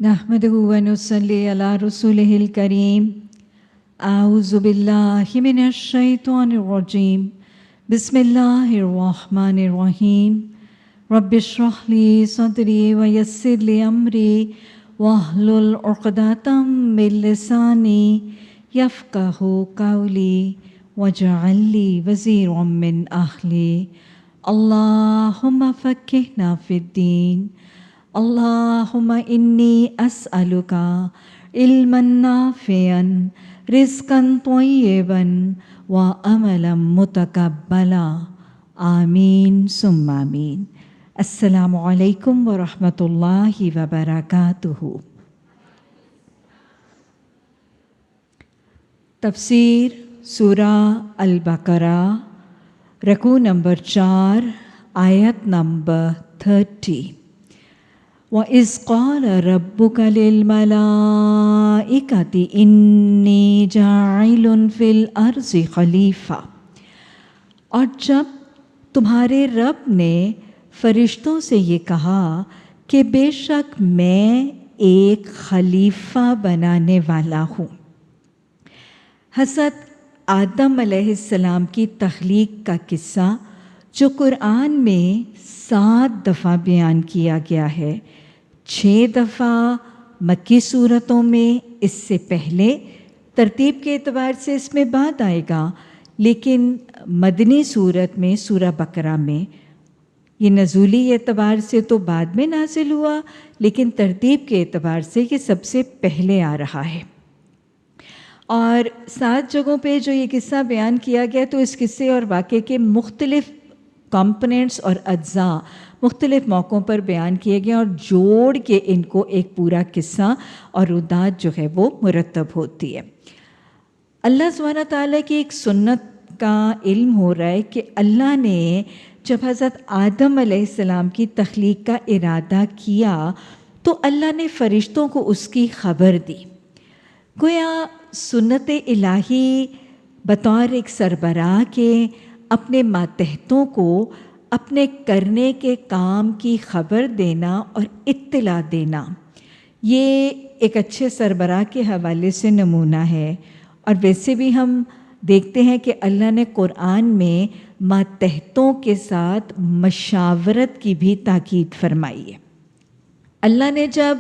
نحمده ونصلي على رسوله الكريم. أعوذ بالله من الشيطان الرجيم. بسم الله الرحمن الرحيم. رب اشرح لي صدري ويسر لي أمري واحلل عقدة من لساني يفقهوا قولي واجعل لي وزيرا من أهلي. اللهم فقهنا في الدين. اللهم إني أسألك علما نافعا رزقا طيبا وعملا متقبلا. آمين ثم آمين. السلام علیکم ورحمۃ اللہ وبرکاتہ. تفسیر سورہ البقرہ، رکوع نمبر 4، آیت نمبر 30. وَإِذْ قَالَ رَبُّكَ لِلْمَلَائِكَةِ إِنِّي جَاعِلٌ فِي الْأَرْضِ خَلِیفَہ، اور جب تمہارے رب نے فرشتوں سے یہ کہا کہ بے شک میں ایک خلیفہ بنانے والا ہوں. حضرت آدم علیہ السلام کی تخلیق کا قصہ جو قرآن میں 7 دفعہ بیان کیا گیا ہے، 6 دفعہ مکی صورتوں میں اس سے پہلے، ترتیب کے اعتبار سے اس میں بعد آئے گا، لیکن مدنی صورت میں سورہ بقرہ میں یہ نزولی اعتبار سے تو بعد میں نازل ہوا، لیکن ترتیب کے اعتبار سے یہ سب سے پہلے آ رہا ہے. اور 7 جگہوں پہ جو یہ قصہ بیان کیا گیا تو اس قصے اور واقعے کے مختلف کمپوننٹس اور اجزاء مختلف موقعوں پر بیان کیے گئے اور جوڑ کے ان کو ایک پورا قصہ اور رودات جو ہے وہ مرتب ہوتی ہے. اللہ سبحانہ تعالیٰ کی ایک سنت کا علم ہو رہا ہے کہ اللہ نے جب حضرت آدم علیہ السلام کی تخلیق کا ارادہ کیا تو اللہ نے فرشتوں کو اس کی خبر دی. گویا سنت الہی بطور ایک سربراہ کے اپنے ماتحتوں کو اپنے کرنے کے کام کی خبر دینا اور اطلاع دینا، یہ ایک اچھے سربراہ کے حوالے سے نمونہ ہے. اور ویسے بھی ہم دیکھتے ہیں کہ اللہ نے قرآن میں ماتحتوں کے ساتھ مشاورت کی بھی تاکید فرمائی ہے. اللہ نے جب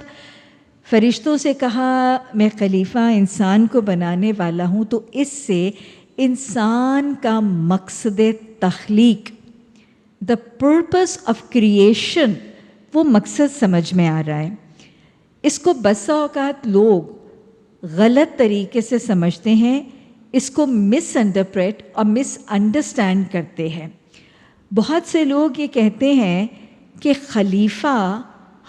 فرشتوں سے کہا میں خلیفہ انسان کو بنانے والا ہوں، تو اس سے انسان کا مقصد تخلیق، دا پرپس آف کریشن، وہ مقصد سمجھ میں آ رہا ہے. اس کو بسا اوقات لوگ غلط طریقے سے سمجھتے ہیں، اس کو مس انٹرپریٹ اور مس انڈرسٹینڈ کرتے ہیں. بہت سے لوگ یہ کہتے ہیں کہ خلیفہ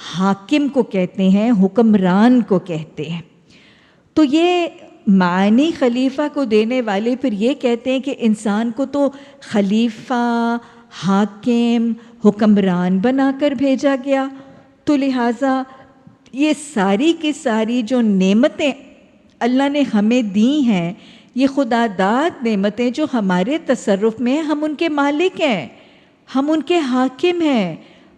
حاکم کو کہتے ہیں، حکمران کو کہتے ہیں. تو یہ معنی خلیفہ کو دینے والے پھر یہ کہتے ہیں کہ انسان کو تو خلیفہ، حاکم، حکمران بنا کر بھیجا گیا، تو لہٰذا یہ ساری کی ساری جو نعمتیں اللہ نے ہمیں دی ہیں، یہ خدا داد نعمتیں جو ہمارے تصرف میں ہیں، ہم ان کے مالک ہیں، ہم ان کے حاکم ہیں،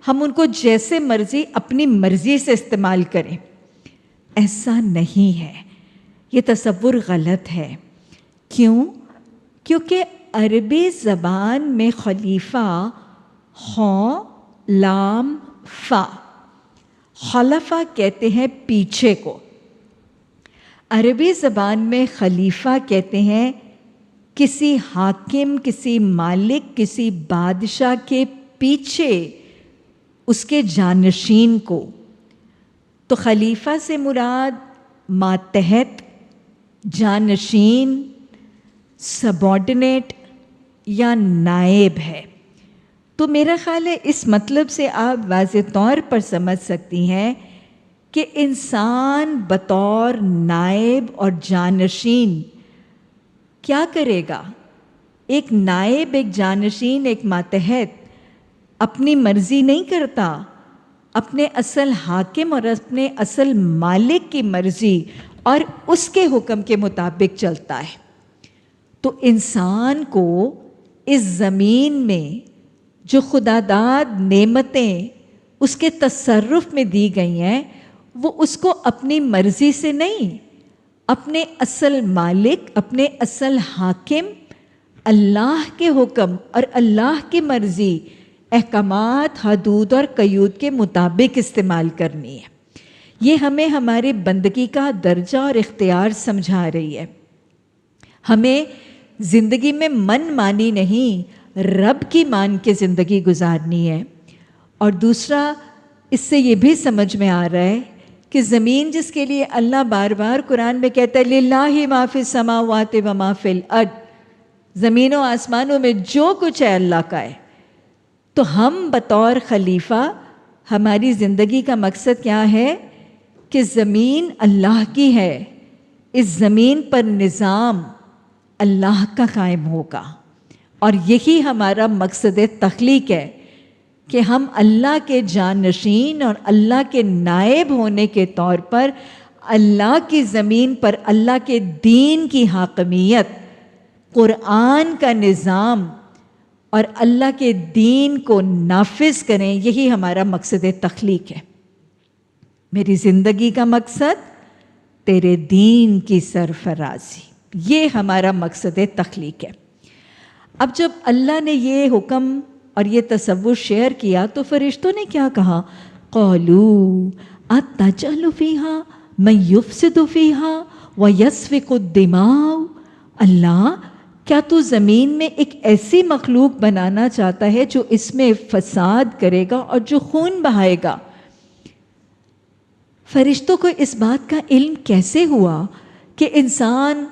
ہم ان کو جیسے مرضی اپنی مرضی سے استعمال کریں. ایسا نہیں ہے، یہ تصور غلط ہے. کیوں؟ کیونکہ عربی زبان میں خلیفہ خاء لام فا، خلفہ کہتے ہیں پیچھے کو. عربی زبان میں خلیفہ کہتے ہیں کسی حاکم، کسی مالک، کسی بادشاہ کے پیچھے اس کے جانشین کو. تو خلیفہ سے مراد ماتحت، جانشین، سبارڈینیٹ یا نائب ہے. تو میرا خیال ہے اس مطلب سے آپ واضح طور پر سمجھ سکتی ہیں کہ انسان بطور نائب اور جانشین کیا کرے گا. ایک نائب، ایک جانشین، ایک ماتحت اپنی مرضی نہیں کرتا، اپنے اصل حاکم اور اپنے اصل مالک کی مرضی اور اس کے حکم کے مطابق چلتا ہے. تو انسان کو اس زمین میں جو خدا داد نعمتیں اس کے تصرف میں دی گئی ہیں، وہ اس کو اپنی مرضی سے نہیں، اپنے اصل مالک، اپنے اصل حاکم اللہ کے حکم اور اللہ کی مرضی، احکامات، حدود اور قیود کے مطابق استعمال کرنی ہے۔ یہ ہمیں ہماری بندگی کا درجہ اور اختیار سمجھا رہی ہے۔ ہمیں زندگی میں من مانی نہیں، رب کی مان کے زندگی گزارنی ہے۔ اور دوسرا، اس سے یہ بھی سمجھ میں آ رہا ہے کہ زمین جس کے لیے اللہ بار بار قرآن میں کہتا ہے للہ ما فی السماوات و ما فی الارض، زمین و آسمانوں میں جو کچھ ہے اللہ کا ہے، تو ہم بطور خلیفہ ہماری زندگی کا مقصد کیا ہے کہ زمین اللہ کی ہے، اس زمین پر نظام اللہ کا قائم ہوگا، اور یہی ہمارا مقصد تخلیق ہے کہ ہم اللہ کے جانشین اور اللہ کے نائب ہونے کے طور پر اللہ کی زمین پر اللہ کے دین کی حاکمیت، قرآن کا نظام اور اللہ کے دین کو نافذ کریں۔ یہی ہمارا مقصد تخلیق ہے۔ میری زندگی کا مقصد تیرے دین کی سرفرازی، یہ ہمارا مقصد تخلیق ہے۔ اب جب اللہ نے یہ حکم اور یہ تصور شیئر کیا تو فرشتوں نے کیا کہا؟ قَالُوا أَتَجْعَلُ فِيهَا مَن يُفْسِدُ فِيهَا وَيَسْفِكُ الدِّمَاءَ، اللہ کیا تو زمین میں ایک ایسی مخلوق بنانا چاہتا ہے جو اس میں فساد کرے گا اور جو خون بہائے گا؟ فرشتوں کو اس بات کا علم کیسے ہوا کہ انسان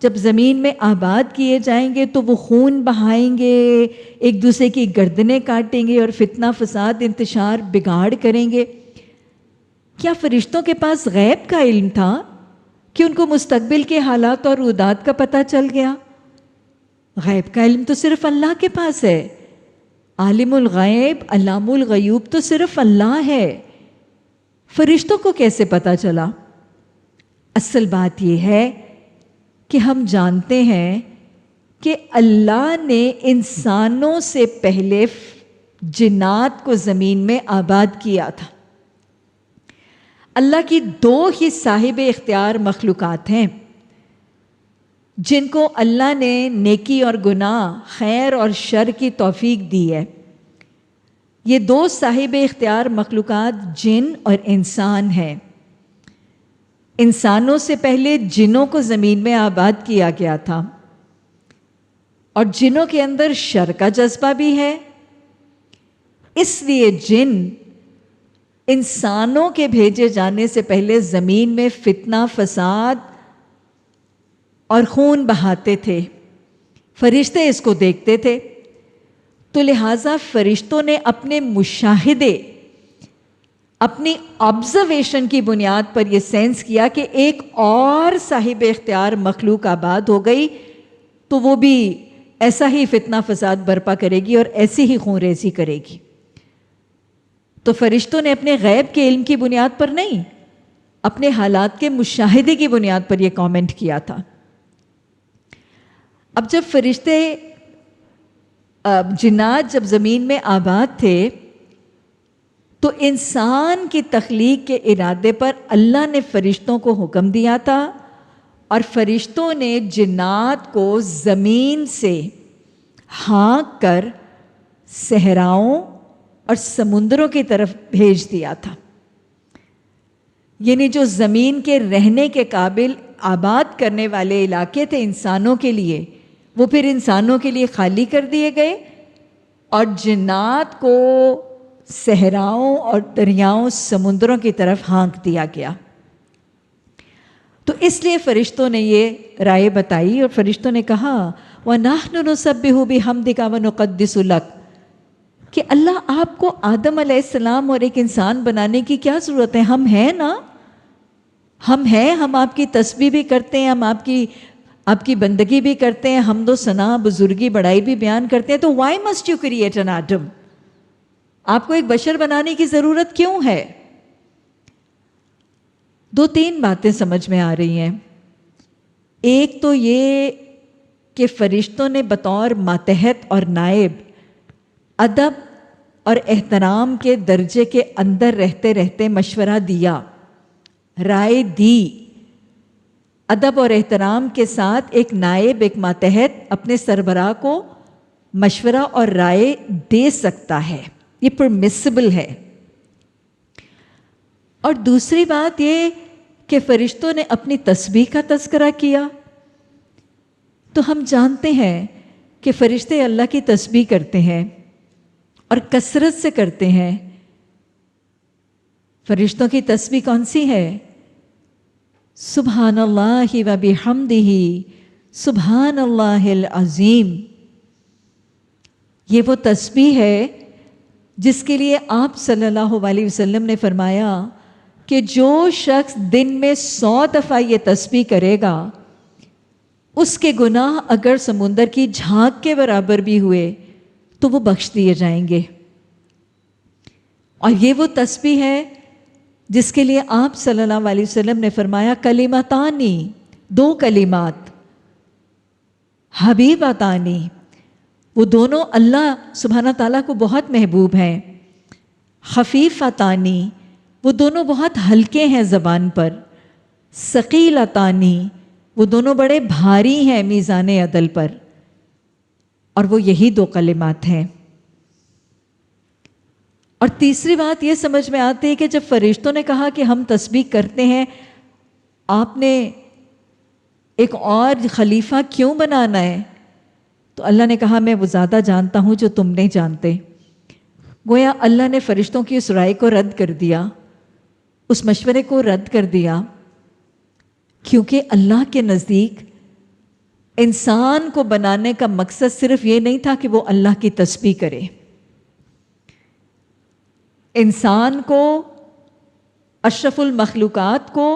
جب زمین میں آباد کیے جائیں گے تو وہ خون بہائیں گے، ایک دوسرے کی گردنیں کاٹیں گے اور فتنہ فساد انتشار بگاڑ کریں گے؟ کیا فرشتوں کے پاس غیب کا علم تھا کہ ان کو مستقبل کے حالات اور رودات کا پتہ چل گیا؟ غیب کا علم تو صرف اللہ کے پاس ہے۔ عالم الغیب علام الغیوب تو صرف اللہ ہے۔ فرشتوں کو کیسے پتہ چلا؟ اصل بات یہ ہے کہ ہم جانتے ہیں کہ اللہ نے انسانوں سے پہلے جنات کو زمین میں آباد کیا تھا۔ اللہ کی دو ہی صاحب اختیار مخلوقات ہیں جن کو اللہ نے نیکی اور گناہ، خیر اور شر کی توفیق دی ہے۔ یہ دو صاحب اختیار مخلوقات جن اور انسان ہیں۔ انسانوں سے پہلے جنوں کو زمین میں آباد کیا گیا تھا، اور جنوں کے اندر شر کا جذبہ بھی ہے، اس لیے جن انسانوں کے بھیجے جانے سے پہلے زمین میں فتنہ فساد اور خون بہاتے تھے۔ فرشتے اس کو دیکھتے تھے، تو لہٰذا فرشتوں نے اپنے مشاہدے، اپنی آبزرویشن کی بنیاد پر یہ سینس کیا کہ ایک اور صاحب اختیار مخلوق آباد ہو گئی تو وہ بھی ایسا ہی فتنہ فساد برپا کرے گی اور ایسی ہی خون ریزی کرے گی۔ تو فرشتوں نے اپنے غیب کے علم کی بنیاد پر نہیں، اپنے حالات کے مشاہدے کی بنیاد پر یہ کامنٹ کیا تھا۔ اب جب فرشتے جنات جب زمین میں آباد تھے تو انسان کی تخلیق کے ارادے پر اللہ نے فرشتوں کو حکم دیا تھا، اور فرشتوں نے جنات کو زمین سے ہانک کر صحراؤں اور سمندروں کی طرف بھیج دیا تھا۔ یعنی جو زمین کے رہنے کے قابل آباد کرنے والے علاقے تھے انسانوں کے لیے، وہ پھر انسانوں کے لیے خالی کر دیے گئے، اور جنات کو صحراؤں اور دریاؤں، سمندروں کی طرف ہانک دیا گیا۔ تو اس لیے فرشتوں نے یہ رائے بتائی، اور فرشتوں نے کہا وَنَحْنُ نُسَبِّحُ بِحَمْدِكَ وَنُقَدِّسُ لَكَ، کہ اللہ آپ کو آدم علیہ السلام اور ایک انسان بنانے کی کیا ضرورت ہے؟ ہم ہیں نا، ہم ہیں، ہم آپ کی تسبیح بھی کرتے ہیں، ہم آپ کی بندگی بھی کرتے ہیں، حمد و ثنا، بزرگی، بڑائی بھی بیان کرتے ہیں، تو why must you create an Adam؟ آپ کو ایک بشر بنانے کی ضرورت کیوں ہے؟ دو تین باتیں سمجھ میں آ رہی ہیں۔ ایک تو یہ کہ فرشتوں نے بطور ماتحت اور نائب ادب اور احترام کے درجے کے اندر رہتے رہتے مشورہ دیا رائے دی، ادب اور احترام کے ساتھ ایک نائب، ایک ماتحت اپنے سربراہ کو مشورہ اور رائے دے سکتا ہے، یہ پرمیسیبل ہے۔ اور دوسری بات یہ کہ فرشتوں نے اپنی تسبیح کا تذکرہ کیا، تو ہم جانتے ہیں کہ فرشتے اللہ کی تسبیح کرتے ہیں اور کثرت سے کرتے ہیں۔ فرشتوں کی تسبیح کون سی ہے؟ سبحان اللہ و بحمدہ سبحان اللہ العظیم۔ یہ وہ تسبیح ہے جس کے لیے آپ صلی اللہ علیہ وسلم نے فرمایا کہ جو شخص دن میں 100 دفعہ یہ تسبیح کرے گا، اس کے گناہ اگر سمندر کی جھاگ کے برابر بھی ہوئے تو وہ بخش دیے جائیں گے۔ اور یہ وہ تسبیح ہے جس کے لیے آپ صلی اللہ علیہ وسلم نے فرمایا کلمتانی، 2 کلمات، حبیبتانی، وہ دونوں اللہ سبحانہ تعالیٰ کو بہت محبوب ہیں، خفیفتانی، وہ دونوں بہت ہلکے ہیں زبان پر، ثقیلتانی، وہ دونوں بڑے بھاری ہیں میزان عدل پر، اور وہ یہی 2 کلمات ہیں۔ اور تیسری بات یہ سمجھ میں آتی ہے کہ جب فرشتوں نے کہا کہ ہم تسبیح کرتے ہیں، آپ نے ایک اور خلیفہ کیوں بنانا ہے؟ تو اللہ نے کہا میں وہ زیادہ جانتا ہوں جو تم نہیں جانتے۔ گویا اللہ نے فرشتوں کی اس رائے کو رد کر دیا، اس مشورے کو رد کر دیا، کیونکہ اللہ کے نزدیک انسان کو بنانے کا مقصد صرف یہ نہیں تھا کہ وہ اللہ کی تسبیح کرے۔ انسان کو، اشرف المخلوقات کو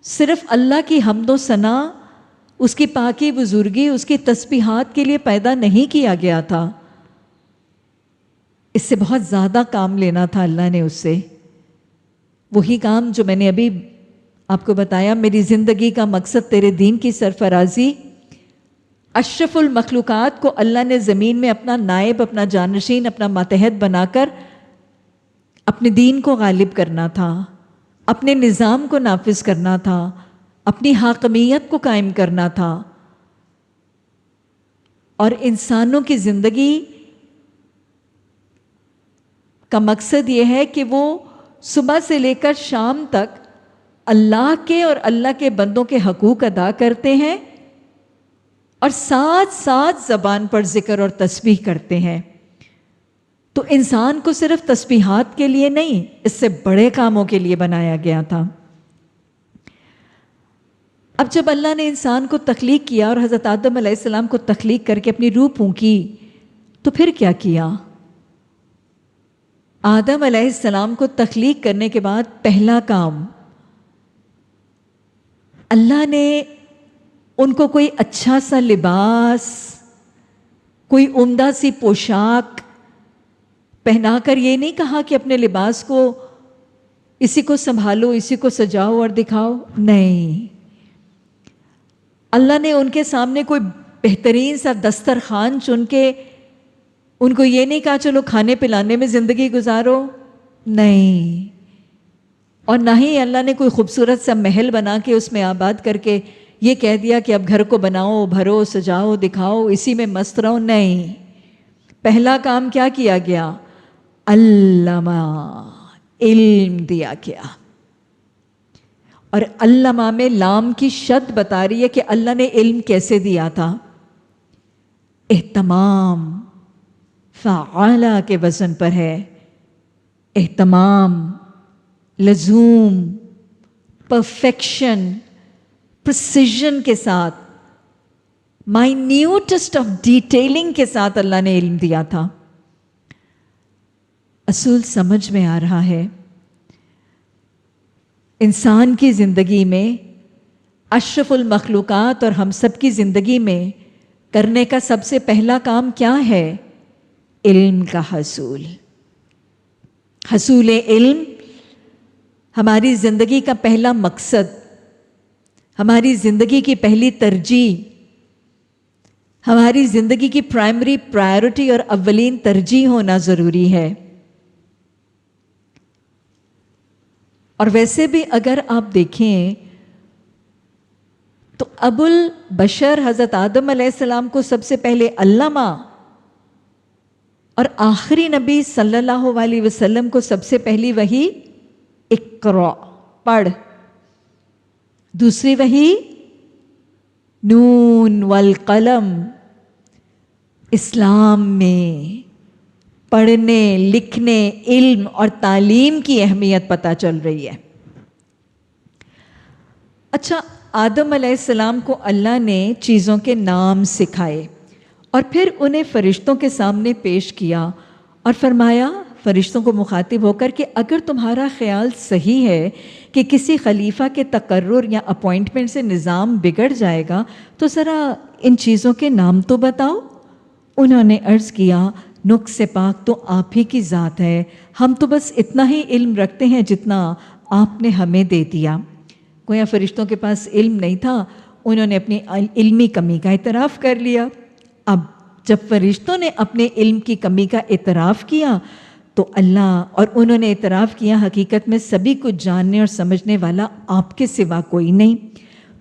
صرف اللہ کی حمد و ثنا، اس کی پاکی بزرگی، اس کی تسبیحات کے لیے پیدا نہیں کیا گیا تھا، اس سے بہت زیادہ کام لینا تھا اللہ نے اس سے۔ وہی کام جو میں نے ابھی آپ کو بتایا، میری زندگی کا مقصد تیرے دین کی سرفرازی۔ اشرف المخلوقات کو اللہ نے زمین میں اپنا نائب، اپنا جانشین، اپنا ماتحت بنا کر اپنے دین کو غالب کرنا تھا، اپنے نظام کو نافذ کرنا تھا، اپنی حاکمیت کو قائم کرنا تھا۔ اور انسانوں کی زندگی کا مقصد یہ ہے کہ وہ صبح سے لے کر شام تک اللہ کے اور اللہ کے بندوں کے حقوق ادا کرتے ہیں، اور ساتھ ساتھ زبان پر ذکر اور تسبیح کرتے ہیں۔ تو انسان کو صرف تسبیحات کے لیے نہیں، اس سے بڑے کاموں کے لیے بنایا گیا تھا۔ اب جب اللہ نے انسان کو تخلیق کیا اور حضرت آدم علیہ السلام کو تخلیق کر کے اپنی روح پھونکی، تو پھر کیا کیا؟ آدم علیہ السلام کو تخلیق کرنے کے بعد پہلا کام، اللہ نے ان کو کوئی اچھا سا لباس، کوئی عمدہ سی پوشاک پہنا کر یہ نہیں کہا کہ اپنے لباس کو، اسی کو سنبھالو، اسی کو سجاؤ اور دکھاؤ، نہیں۔ اللہ نے ان کے سامنے کوئی بہترین سا دسترخوان چن کے ان کو یہ نہیں کہا چلو کھانے پلانے میں زندگی گزارو، نہیں۔ اور نہ ہی اللہ نے کوئی خوبصورت سا محل بنا کے اس میں آباد کر کے یہ کہہ دیا کہ اب گھر کو بناؤ، بھرو، سجاؤ، دکھاؤ، اسی میں مست رہو، نہیں۔ پہلا کام کیا کیا گیا؟ علامہ، علم دیا گیا۔ اور علامہ میں لام کی شد بتا رہی ہے کہ اللہ نے علم کیسے دیا تھا؟ اہتمام، فعالہ کے وزن پر ہے، اہتمام، لزوم، پرفیکشن، پرسیژن کے ساتھ، مائنیوٹسٹ آف ڈیٹیلنگ کے ساتھ اللہ نے علم دیا تھا۔ اصول سمجھ میں آ رہا ہے؟ انسان کی زندگی میں، اشرف المخلوقات اور ہم سب کی زندگی میں کرنے کا سب سے پہلا کام کیا ہے؟ علم کا حصول۔ حصول علم ہماری زندگی کا پہلا مقصد، ہماری زندگی کی پہلی ترجیح، ہماری زندگی کی پرائمری پرائیورٹی اور اولین ترجیح ہونا ضروری ہے۔ اور ویسے بھی اگر آپ دیکھیں تو ابو البشر حضرت آدم علیہ السلام کو سب سے پہلے علامہ، اور آخری نبی صلی اللہ علیہ وسلم کو سب سے پہلی وحی اقرا، پڑھ، دوسری وحی نون والقلم۔ اسلام میں پڑھنے، لکھنے، علم اور تعلیم کی اہمیت پتہ چل رہی ہے۔ اچھا، آدم علیہ السلام کو اللہ نے چیزوں کے نام سکھائے اور پھر انہیں فرشتوں کے سامنے پیش کیا اور فرمایا فرشتوں کو مخاطب ہو کر کہ اگر تمہارا خیال صحیح ہے کہ کسی خلیفہ کے تقرر یا اپوائنٹمنٹ سے نظام بگڑ جائے گا تو ذرا ان چیزوں کے نام تو بتاؤ۔ انہوں نے عرض کیا نقص پاک تو آپ ہی کی ذات ہے، ہم تو بس اتنا ہی علم رکھتے ہیں جتنا آپ نے ہمیں دے دیا۔ گویا فرشتوں کے پاس علم نہیں تھا، انہوں نے اپنی علمی کمی کا اعتراف کر لیا۔ اب جب فرشتوں نے اپنے علم کی کمی کا اعتراف کیا تو اللہ، اور انہوں نے اعتراف کیا حقیقت میں سبھی کچھ جاننے اور سمجھنے والا آپ کے سوا کوئی نہیں،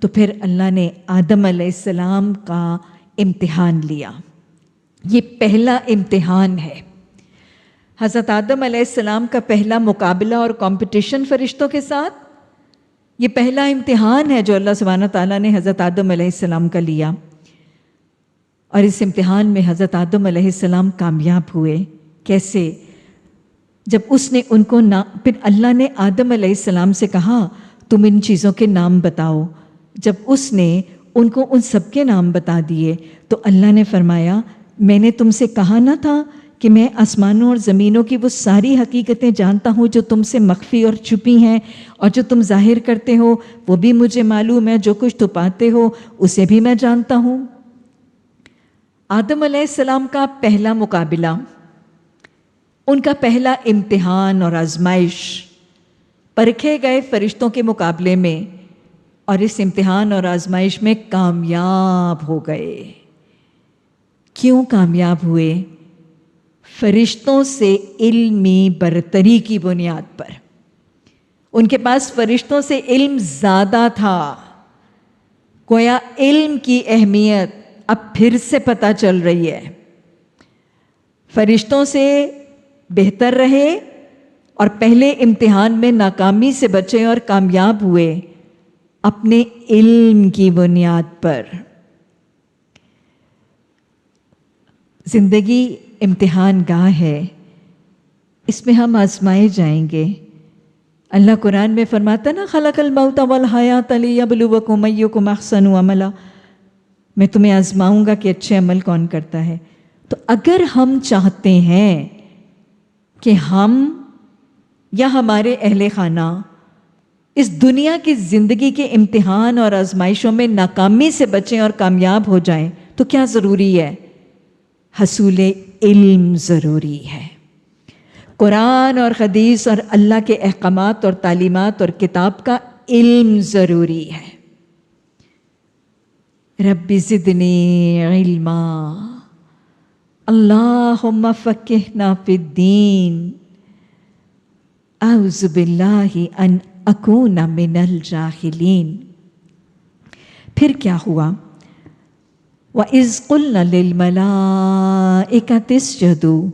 تو پھر اللہ نے آدم علیہ السلام کا امتحان لیا۔ یہ پہلا امتحان ہے، حضرت آدم علیہ السلام کا پہلا مقابلہ اور کمپٹیشن فرشتوں کے ساتھ۔ یہ پہلا امتحان ہے جو اللہ سبحانہ تعالیٰ نے حضرت آدم علیہ السلام کا لیا، اور اس امتحان میں حضرت آدم علیہ السلام کامیاب ہوئے۔ کیسے؟ جب اس نے ان کو پھر اللہ نے آدم علیہ السلام سے کہا تم ان چیزوں کے نام بتاؤ۔ جب اس نے ان کو ان سب کے نام بتا دیے تو اللہ نے فرمایا میں نے تم سے کہا نہ تھا کہ میں آسمانوں اور زمینوں کی وہ ساری حقیقتیں جانتا ہوں جو تم سے مخفی اور چھپی ہیں، اور جو تم ظاہر کرتے ہو وہ بھی مجھے معلوم ہے، جو کچھ چھپاتے ہو اسے بھی میں جانتا ہوں۔ آدم علیہ السلام کا پہلا مقابلہ، ان کا پہلا امتحان اور آزمائش، پرکھے گئے فرشتوں کے مقابلے میں، اور اس امتحان اور آزمائش میں کامیاب ہو گئے۔ کیوں کامیاب ہوئے؟ فرشتوں سے علمی برتری کی بنیاد پر۔ ان کے پاس فرشتوں سے علم زیادہ تھا، گویا علم کی اہمیت اب پھر سے پتہ چل رہی ہے۔ فرشتوں سے بہتر رہے اور پہلے امتحان میں ناکامی سے بچے اور کامیاب ہوئے اپنے علم کی بنیاد پر۔ زندگی امتحان گاہ ہے، اس میں ہم آزمائے جائیں گے۔ اللہ قرآن میں فرماتا نا خلق الموت والحیات لیبلوکم ایکم احسن عملا، میں تمہیں آزماؤں گا کہ اچھے عمل کون کرتا ہے۔ تو اگر ہم چاہتے ہیں کہ ہم یا ہمارے اہل خانہ اس دنیا کی زندگی کے امتحان اور آزمائشوں میں ناکامی سے بچیں اور کامیاب ہو جائیں تو کیا ضروری ہے؟ حصول علم ضروری ہے۔ قرآن اور حدیث اور اللہ کے احکامات اور تعلیمات اور کتاب کا علم ضروری ہے۔ رب زدنی علما، اللہم فقہنا فی الدین، اعوذ باللہ ان اکون من الجاہلین۔ پھر کیا ہوا؟ وَإِذْ قُلْنَا لِلْمَلَائِكَةِ اسْجُدُوا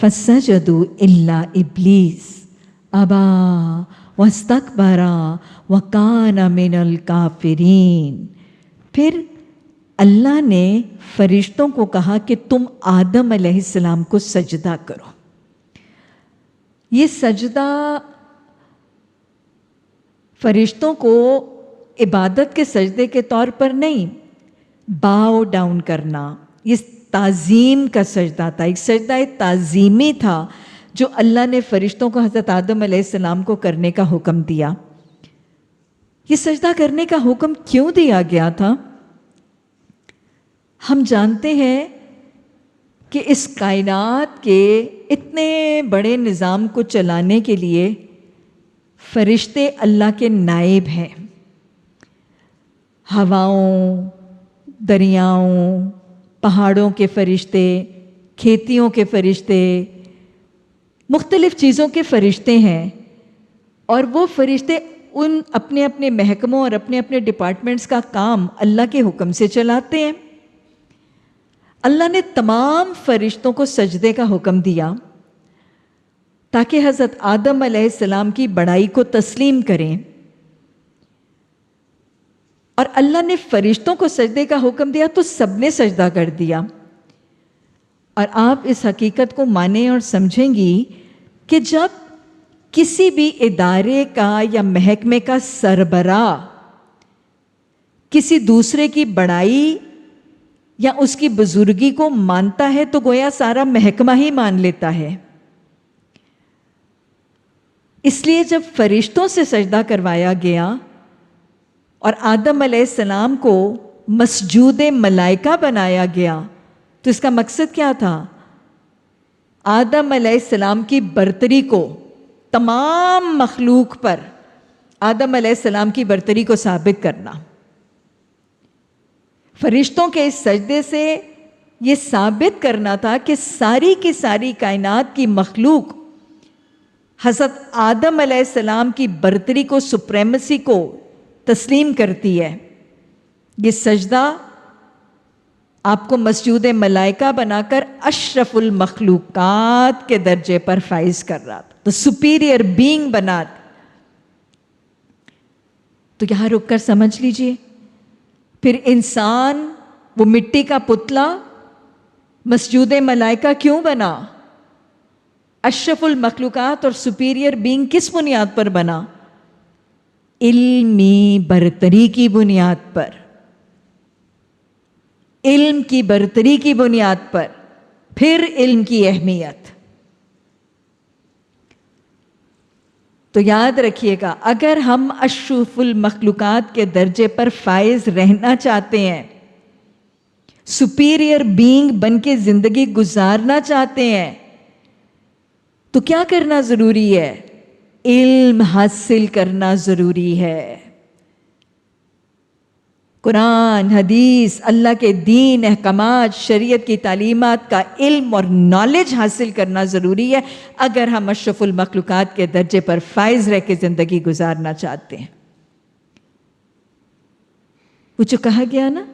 فَسَجَدُوا إِلَّا إِبْلِيسَ أَبَىٰ وَاسْتَكْبَرَ وَكَانَ مِنَ الْكَافِرِينَ۔ پھر اللہ نے فرشتوں کو کہا کہ تم آدم علیہ السلام کو سجدہ کرو۔ یہ سجدہ فرشتوں کو عبادت کے سجدے کے طور پر نہیں، باؤ ڈاؤن کرنا، یہ تعظیم کا سجدہ تھا، ایک سجدہ تعظیمی تھا جو اللہ نے فرشتوں کو حضرت آدم علیہ السلام کو کرنے کا حکم دیا۔ یہ سجدہ کرنے کا حکم کیوں دیا گیا تھا؟ ہم جانتے ہیں کہ اس کائنات کے اتنے بڑے نظام کو چلانے کے لیے فرشتے اللہ کے نائب ہیں۔ ہواؤں، دریاؤں، پہاڑوں کے فرشتے، کھیتیوں کے فرشتے، مختلف چیزوں کے فرشتے ہیں اور وہ فرشتے ان اپنے اپنے محکموں اور اپنے اپنے ڈپارٹمنٹس کا کام اللہ کے حکم سے چلاتے ہیں. اللہ نے تمام فرشتوں کو سجدے کا حکم دیا تاکہ حضرت آدم علیہ السلام کی بڑائی کو تسلیم کریں. اور اللہ نے فرشتوں کو سجدے کا حکم دیا تو سب نے سجدہ کر دیا. اور آپ اس حقیقت کو مانیں اور سمجھیں گی کہ جب کسی بھی ادارے کا یا محکمے کا سربراہ کسی دوسرے کی بڑائی یا اس کی بزرگی کو مانتا ہے تو گویا سارا محکمہ ہی مان لیتا ہے. اس لیے جب فرشتوں سے سجدہ کروایا گیا اور آدم علیہ السلام کو مسجود ملائکہ بنایا گیا تو اس کا مقصد کیا تھا؟ آدم علیہ السلام کی برتری کو، تمام مخلوق پر آدم علیہ السلام کی برتری کو ثابت کرنا. فرشتوں کے اس سجدے سے یہ ثابت کرنا تھا کہ ساری کی ساری کائنات کی مخلوق حضرت آدم علیہ السلام کی برتری کو، سپریمیسی کو تسلیم کرتی ہے. یہ سجدہ آپ کو مسجود ملائکہ بنا کر اشرف المخلوقات کے درجے پر فائز کر رہا تھا، تو سپیریئر بینگ بنا. تو یہاں رک کر سمجھ لیجئے، پھر انسان وہ مٹی کا پتلا مسجود ملائکہ کیوں بنا؟ اشرف المخلوقات اور سپیریئر بینگ کس بنیاد پر بنا؟ علمی برتری کی بنیاد پر، علم کی برتری کی بنیاد پر، پھر علم کی اہمیت. تو یاد رکھیے گا، اگر ہم اشرف المخلوقات کے درجے پر فائز رہنا چاہتے ہیں، سپیریئر بینگ بن کے زندگی گزارنا چاہتے ہیں، تو کیا کرنا ضروری ہے؟ علم حاصل کرنا ضروری ہے. قرآن، حدیث، اللہ کے دین، احکامات، شریعت کی تعلیمات کا علم اور نالج حاصل کرنا ضروری ہے اگر ہم اشرف المخلوقات کے درجے پر فائز رہ کے زندگی گزارنا چاہتے ہیں. وہ جو کہا گیا نا،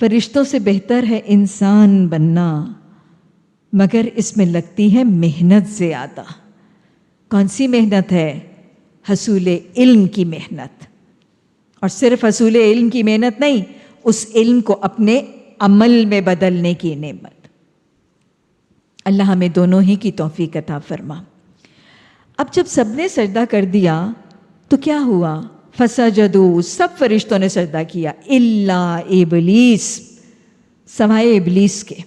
فرشتوں سے بہتر ہے انسان بننا، مگر اس میں لگتی ہے محنت زیادہ. کون سی محنت ہے؟ حصول علم کی محنت. اور صرف حصول علم کی محنت نہیں، اس علم کو اپنے عمل میں بدلنے کی نعمت. اللہ ہمیں دونوں ہی کی توفیق عطا فرما. اب جب سب نے سجدہ کر دیا تو کیا ہوا؟ فسجدوا، سب فرشتوں نے سجدہ کیا، الا ابلیس، سوائے ابلیس کے.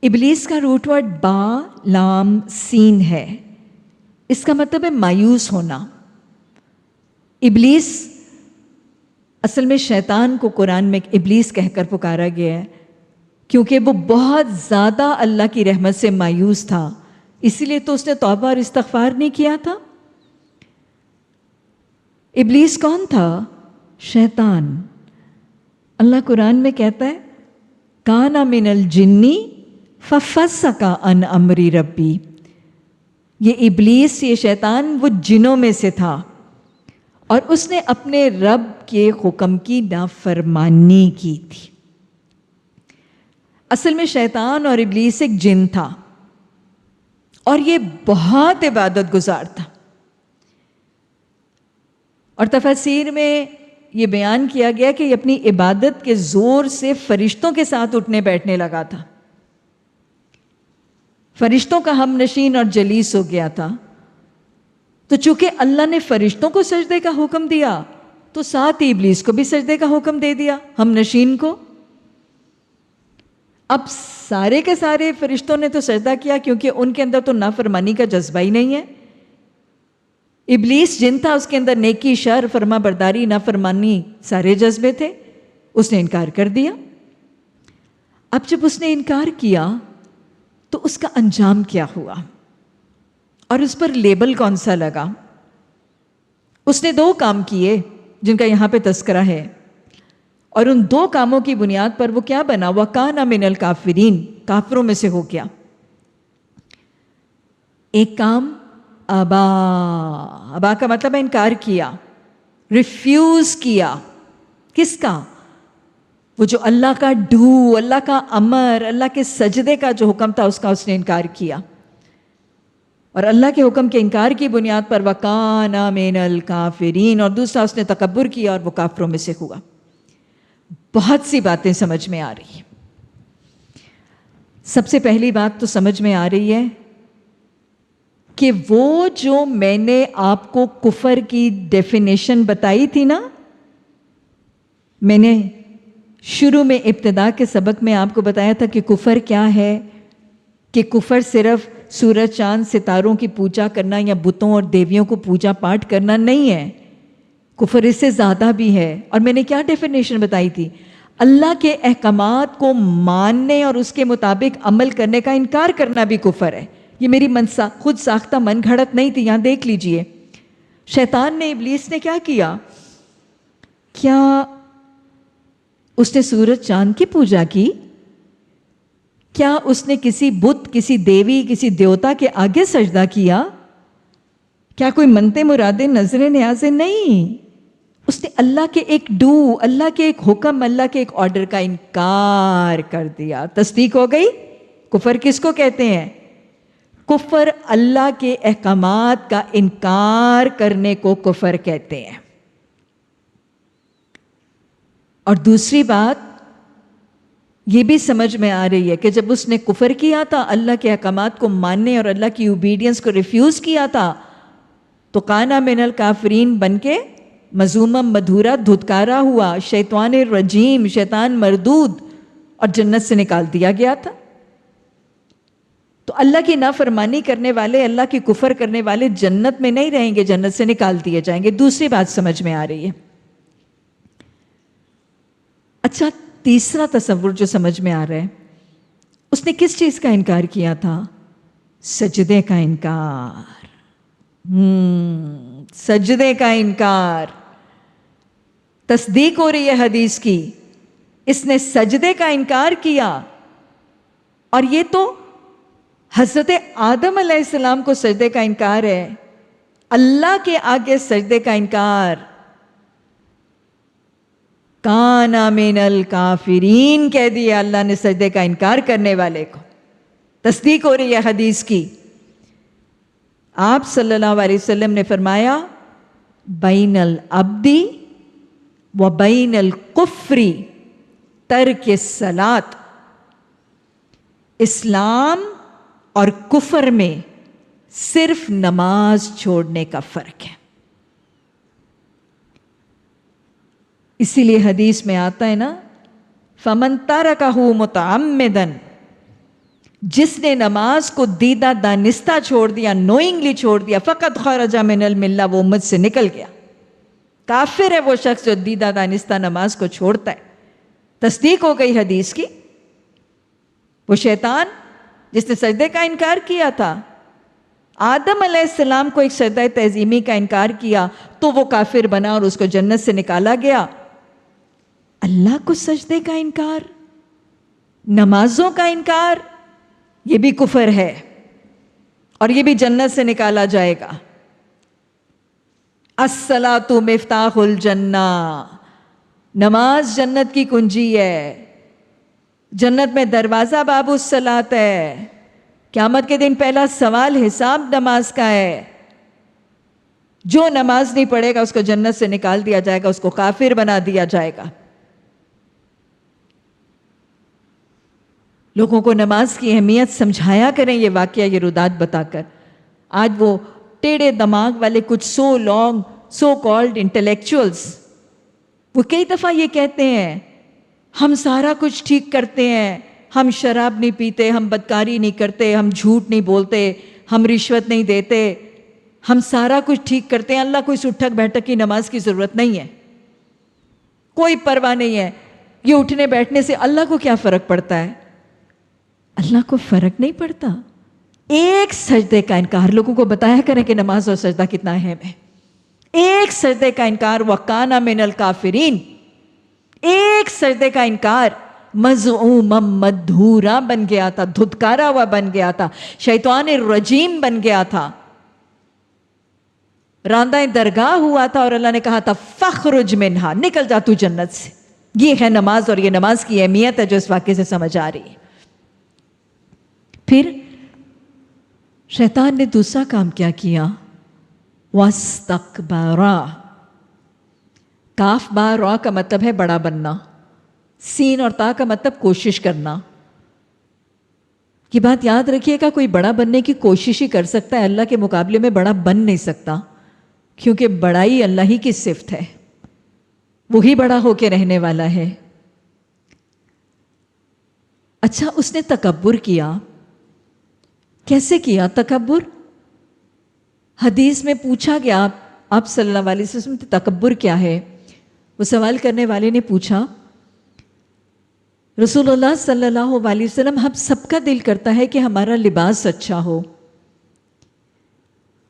ابلیس کا روٹ ورڈ با لام سین ہے. اس کا مطلب ہے مایوس ہونا. ابلیس اصل میں شیطان کو قرآن میں ابلیس کہہ کر پکارا گیا ہے کیونکہ وہ بہت زیادہ اللہ کی رحمت سے مایوس تھا، اسی لیے تو اس نے توبہ اور استغفار نہیں کیا تھا. ابلیس کون تھا؟ شیطان. اللہ قرآن میں کہتا ہے کان من الجنی ففسق عن امر ربی. یہ ابلیس، یہ شیطان وہ جنوں میں سے تھا اور اس نے اپنے رب کے حکم کی نافرمانی کی تھی. اصل میں شیطان اور ابلیس ایک جن تھا اور یہ بہت عبادت گزار تھا. اور تفاسیر میں یہ بیان کیا گیا کہ یہ اپنی عبادت کے زور سے فرشتوں کے ساتھ اٹھنے بیٹھنے لگا تھا. فرشتوں کا ہم نشین اور جلیس ہو گیا تھا. تو چونکہ اللہ نے فرشتوں کو سجدے کا حکم دیا تو ساتھ ہی ابلیس کو بھی سجدے کا حکم دے دیا، ہم نشین کو. اب سارے کے سارے فرشتوں نے تو سجدہ کیا کیونکہ ان کے اندر تو نافرمانی کا جذبہ ہی نہیں ہے. ابلیس جن تھا، اس کے اندر نیکی، شر، فرما برداری، نافرمانی سارے جذبے تھے. اس نے انکار کر دیا. اب جب اس نے انکار کیا تو اس کا انجام کیا ہوا اور اس پر لیبل کون سا لگا؟ اس نے 2 کام کیے جن کا یہاں پہ تذکرہ ہے، اور ان 2 کاموں کی بنیاد پر وہ کیا بنا؟ وَكَانَ مِنَ الْكَافِرِينَ، کافروں میں سے ہو گیا. ایک کام ابا، ابا کا مطلب ہے انکار کیا، ریفیوز کیا. کس کا؟ وہ جو اللہ کا ڈو، اللہ کا امر، اللہ کے سجدے کا جو حکم تھا اس کا اس نے انکار کیا. اور اللہ کے حکم کے انکار کی بنیاد پر وَكَانَ مِنَ الْكَافِرِينَ، اور دوسرا اس نے تکبر کیا اور وہ کافروں میں سے ہوا. بہت سی باتیں سمجھ میں آ رہی ہیں. سب سے پہلی بات تو سمجھ میں آ رہی ہے کہ وہ جو میں نے آپ کو کفر کی ڈیفینیشن بتائی تھی نا، میں نے شروع میں ابتدا کے سبق میں آپ کو بتایا تھا کہ کفر کیا ہے، کہ کفر صرف سورج چاند ستاروں کی پوجا کرنا یا بتوں اور دیویوں کو پوجا پاٹ کرنا نہیں ہے. کفر اس سے زیادہ بھی ہے. اور میں نے کیا ڈیفینیشن بتائی تھی؟ اللہ کے احکامات کو ماننے اور اس کے مطابق عمل کرنے کا انکار کرنا بھی کفر ہے. یہ میری خود ساختہ من گھڑت نہیں تھی. یہاں دیکھ لیجئے، شیطان نے، ابلیس نے کیا کیا؟ کیا اس نے سورج چاند کی پوجا کی؟ کیا اس نے کسی بت، کسی دیوی، کسی دیوتا کے آگے سجدہ کیا؟ کیا کوئی منتے مرادے نظریں نیازیں؟ نہیں. اس نے اللہ کے ایک ڈو، اللہ کے ایک حکم، اللہ کے ایک آرڈر کا انکار کر دیا. تصدیق ہو گئی. کفر کس کو کہتے ہیں؟ کفر اللہ کے احکامات کا انکار کرنے کو کفر کہتے ہیں. اور دوسری بات یہ بھی سمجھ میں آ رہی ہے کہ جب اس نے کفر کیا تھا، اللہ کے احکامات کو ماننے اور اللہ کی اوبیڈینس کو ریفیوز کیا تھا، تو کانا من الکافرین بن کے مذموما مدحورا دھتکارا ہوا، شیطان رجیم، شیطان مردود، اور جنت سے نکال دیا گیا تھا. تو اللہ کی نافرمانی کرنے والے، اللہ کی کفر کرنے والے جنت میں نہیں رہیں گے، جنت سے نکال دیے جائیں گے. دوسری بات سمجھ میں آ رہی ہے. اچھا، تیسرا تصور جو سمجھ میں آ رہا ہے، اس نے کس چیز کا انکار کیا تھا؟ سجدے کا انکار. سجدے کا انکار. تصدیق ہو رہی ہے حدیث کی. اس نے سجدے کا انکار کیا. اور یہ تو حضرت آدم علیہ السلام کو سجدے کا انکار ہے. اللہ کے آگے سجدے کا انکار. کانا من الکافرین کہہ دیا اللہ نے سجدے کا انکار کرنے والے کو. تصدیق ہو رہی ہے حدیث کی. آپ صلی اللہ علیہ وسلم نے فرمایا بین العبد و بین الکفر ترک الصلاۃ. اسلام اور کفر میں صرف نماز چھوڑنے کا فرق ہے. اسی لیے حدیث میں آتا ہے نا، فَمَن تَرَكَهُ مُتَعَمِّدًا، جس نے نماز کو دیدہ دانستہ چھوڑ دیا، نوئنگلی چھوڑ دیا، فقط خرج من الملہ، وہ امت سے نکل گیا. کافر ہے وہ شخص جو دیدہ دانستہ نماز کو چھوڑتا ہے. تصدیق ہو گئی حدیث کی. وہ شیطان جس نے سجدے کا انکار کیا تھا، آدم علیہ السلام کو ایک سجدہ تعظیمی کا انکار کیا تو وہ کافر بنا اور اس کو جنت سے نکالا گیا. اللہ کو سجدے کا انکار، نمازوں کا انکار، یہ بھی کفر ہے اور یہ بھی جنت سے نکالا جائے گا. الصلاۃ مفتاح الجنہ، نماز جنت کی کنجی ہے. جنت میں دروازہ باب الصلاۃ ہے. قیامت کے دن پہلا سوال حساب نماز کا ہے. جو نماز نہیں پڑھے گا اس کو جنت سے نکال دیا جائے گا، اس کو کافر بنا دیا جائے گا. لوگوں کو نماز کی اہمیت سمجھایا کریں یہ واقعہ، یہ رودات بتا کر. آج وہ ٹیڑے دماغ والے کچھ سو کالڈ انٹلیکچوئلز، وہ کئی دفعہ یہ کہتے ہیں ہم سارا کچھ ٹھیک کرتے ہیں، ہم شراب نہیں پیتے، ہم بدکاری نہیں کرتے، ہم جھوٹ نہیں بولتے، ہم رشوت نہیں دیتے، ہم سارا کچھ ٹھیک کرتے ہیں، اللہ کو اس اٹھک بیٹھک کی نماز کی ضرورت نہیں ہے، کوئی پرواہ نہیں ہے. یہ اٹھنے بیٹھنے سے اللہ کو کیا فرق پڑتا ہے؟ اللہ کو فرق نہیں پڑتا. ایک سجدے کا انکار، لوگوں کو بتایا کریں کہ نماز اور سجدہ کتنا اہم ہے. ایک سجدے کا انکار وَكَانَ مِنَ الْكَافِرِينَ، ایک سجدے کا انکار مذعوما مدحورا بن گیا تھا، دھتکارا ہوا بن گیا تھا، شیطان الرجیم بن گیا تھا. راندہ درگاہ ہوا تھا اور اللہ نے کہا تھا فخرج منہا، نکل جا تو جنت سے. یہ ہے نماز، اور یہ نماز کی اہمیت ہے جو اس واقعے سے سمجھ آ رہی ہے. پھر شیطان نے دوسرا کام کیا کیا؟ وَاسْتَكْبَرَا. کاف با را کا مطلب ہے بڑا بننا، سین اور تا کا مطلب کوشش کرنا. یہ بات یاد رکھیے گا، کوئی بڑا بننے کی کوشش ہی کر سکتا ہے، اللہ کے مقابلے میں بڑا بن نہیں سکتا، کیونکہ بڑائی اللہ ہی کی صفت ہے، وہی بڑا ہو کے رہنے والا ہے. اچھا، اس نے تکبر کیا. کیسے کیا تکبر؟ حدیث میں پوچھا گیا آپ صلی اللہ علیہ وسلم تکبر کیا ہے؟ وہ سوال کرنے والے نے پوچھا رسول اللہ صلی اللہ علیہ وسلم، ہم سب کا دل کرتا ہے کہ ہمارا لباس اچھا ہو